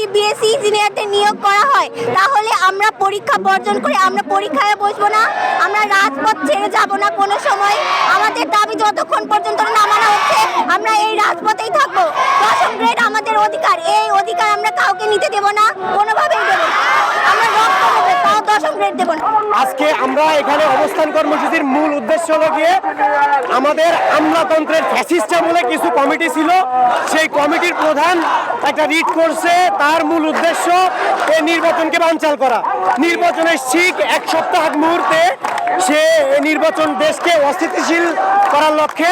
যদি বিএসসি ইঞ্জিনিয়ারদের নিয়োগ করা হয় তাহলে আমরা পরীক্ষা বর্জন করে আমরা পরীক্ষায় বসবো না, আমরা রাজপথ ছেড়ে যাব না কোনো সময়। আমাদের দাবি যতক্ষণ পর্যন্ত না মানা হচ্ছে আমরা এই রাজপথেই থাকবো। 10ম গ্রেড আমাদের অধিকার, এই অধিকার আমরা কাউকে নিতে দেব না, কোনোভাবেই দেব না। আমরা রক্ত দেবো, তাও 10ম গ্রেড দেব না। আজকে আমরা এখানে অবস্থান কর্মসূচির মূল উদ্দেশ্য হলো গিয়ে আমাদের আমলাতন্ত্রের ফ্যাসিস্ট আমলে কিছু কমিটি ছিল, সেই কমিটির প্রধান একটা রিট করছে, তার মূল উদ্দেশ্য এই নির্বাচনকে বানচাল করা। নির্বাচনের ঠিক এক সপ্তাহ আগ মুহূর্তে সে নির্বাচন দেশকে অস্থিতিশীল করার লক্ষ্যে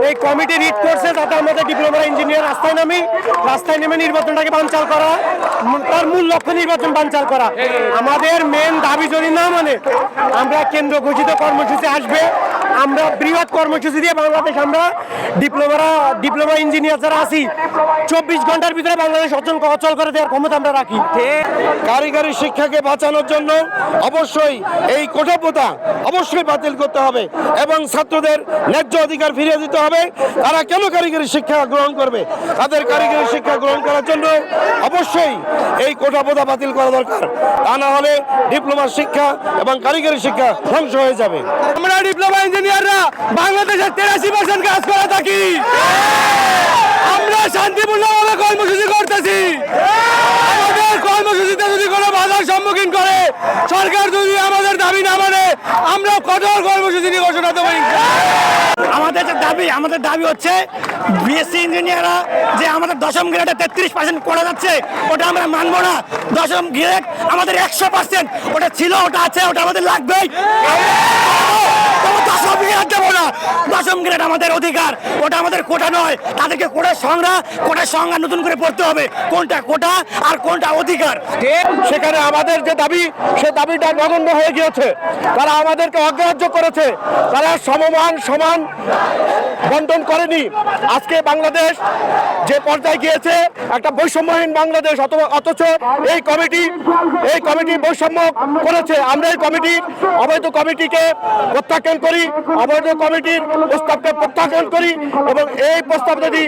এই কমিটি রিট করছে, যাতে আমাদের ডিপ্লোমা ইঞ্জিনিয়ার রাস্তায় নেমে নির্বাচনটাকে বানচাল করা, তার মূল লক্ষ্য নির্বাচন বানচাল করা। আমাদের মেন দাবি যদি না মানে আমরা কেন্দ্র ঘোষিত কর্মসূচি আসবে, আমরা বৃহৎ কর্মসূচি দিয়ে বাংলাদেশ আমরা ডিপ্লোমা ইঞ্জিনিয়ার যারা আছি 24 ঘন্টার ভিতরে বাংলাদেশ অচল করে দেওয়ার ক্ষমতা আমরা রাখি। কারিগরি শিক্ষাকে বাঁচানোর জন্য অবশ্যই এই কোটাপোতা অবশ্যই বাতিল করতে হবে এবং ছাত্রদের ন্যায্য অধিকার ফিরিয়ে দিতে হবে। তারা কেন কারিগরি শিক্ষা গ্রহণ করবে? তাদের কারিগরি শিক্ষা গ্রহণ করার জন্য অবশ্যই এই কোটাপোতা বাতিল করা দরকার, তা না হলে ডিপ্লোমা শিক্ষা এবং কারিগরি শিক্ষা ধ্বংস হয়ে যাবে। আমরা ডিপ্লোমা ইঞ্জিনিয়াররা বাংলাদেশের 83% কাজ করে থাকি, আমরা শান্তিপূর্ণভাবে কর্মসূচি করতেছি। আমাদের কর্মসূচিতে যদি কোনো বাধার সম্মুখীন করে সরকার, যদি আমাদের দাবি না মানে আমরা কঠোর কর্মসূচি নিয়ে ঘোষণা দেবো। আমাদের দাবি হচ্ছে বিএসসি ইঞ্জিনিয়াররা যে আমাদের 10ম গ্রেডে 33% করে যাচ্ছে, ওটা আমরা মানবো না। 10ম গ্রেড আমাদের 100%, ওটা ছিল, ওটা আছে, ওটা আমাদের লাগবেই। 10ম গ্রেড আমাদের অধিকার, ওটা আমাদের কোটা নয়। তাদেরকে কোটার সংজ্ঞা নতুন করে পড়তে হবে, কোনটা কোটা আর কোনটা অধিকার। সেখানে আমাদের যে দাবি, সে দাবিটা নগণ্য হয়ে গিয়েছে। তারা আমাদেরকে অগ্রাহ্য করেছে, তারা সমান বন্টন করেনি। আজকে বাংলাদেশ যে পর্যায়ে গিয়েছে একটা বৈষম্যহীন বাংলাদেশ, অথচ এই কমিটি বৈষম্য করেছে। আমরা এই অবৈধ কমিটিকে প্রত্যাখ্যান করি, অবৈধ কমিটির প্রস্তাবকে প্রত্যাখ্যান করি এবং এই প্রস্তাব যদি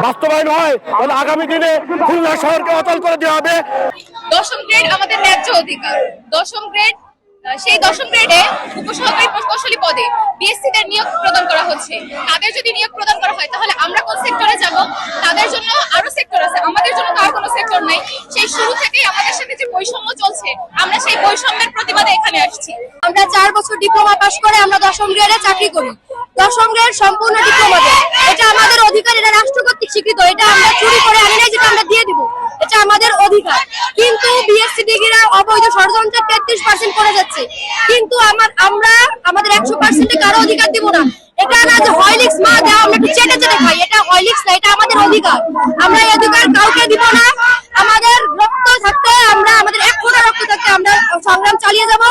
বাস্তবায়ন হয় তাহলে আগামী দিনে খুলনা শহরকে অচল করে দেওয়া হবে। 10ম গ্রেড আমাদের ন্যায্য অধিকার। 10ম গ্রেড, সেই 10ম গ্রেডে উপসহকারী প্রকৌশলী পদে বিএসসি দের নিয়োগ প্রদান করা হচ্ছে। তাদের যদি নিয়োগ প্রদান করা হয় তাহলে আমরা কোন সেক্টরে যাব? তাদের জন্য আরো সেক্টর আছে, আমাদের জন্য তো আর কোনো সেক্টর নাই। সেই শুরু থেকেই আমাদের সাথে যে বৈষম্য চলছে, আমরা সেই বৈষম্যের প্রতিবাদে এখানে আসছি। আমরা 4 বছর ডিপ্লোমা পাশ করে আমরা 10ম গ্রেডে চাকরি করি। 10ম গ্রেড সম্পূর্ণ ডিপ্লোমাতে, এটা আমাদের অধিকার, এটা রাষ্ট্র কর্তৃক স্বীকৃত, এটা আমরা চুরি করে আনি নাই, যেটা আমরা দিয়ে দিব, এটা আমাদের অধিকার। কিন্তু বিএসসি ডিগ্রিরা অবৈধ ষড়যন্ত্রে 33% করে যাচ্ছে, কিন্তু আমরা আমাদের 100% কারো অধিকার দিব না। এটা না যে হরলিক্স মা দেওয়া আমরা একটু চেটে খাই, এটা হরলিক্স না, এটা আমাদের অধিকার। আমরা এই অধিকার কাউকে দিব না। আমাদের রক্ত থাকতে, আমাদের 1 ফোঁটা রক্ত থাকতে আমরা সংগ্রাম চালিয়ে যাব।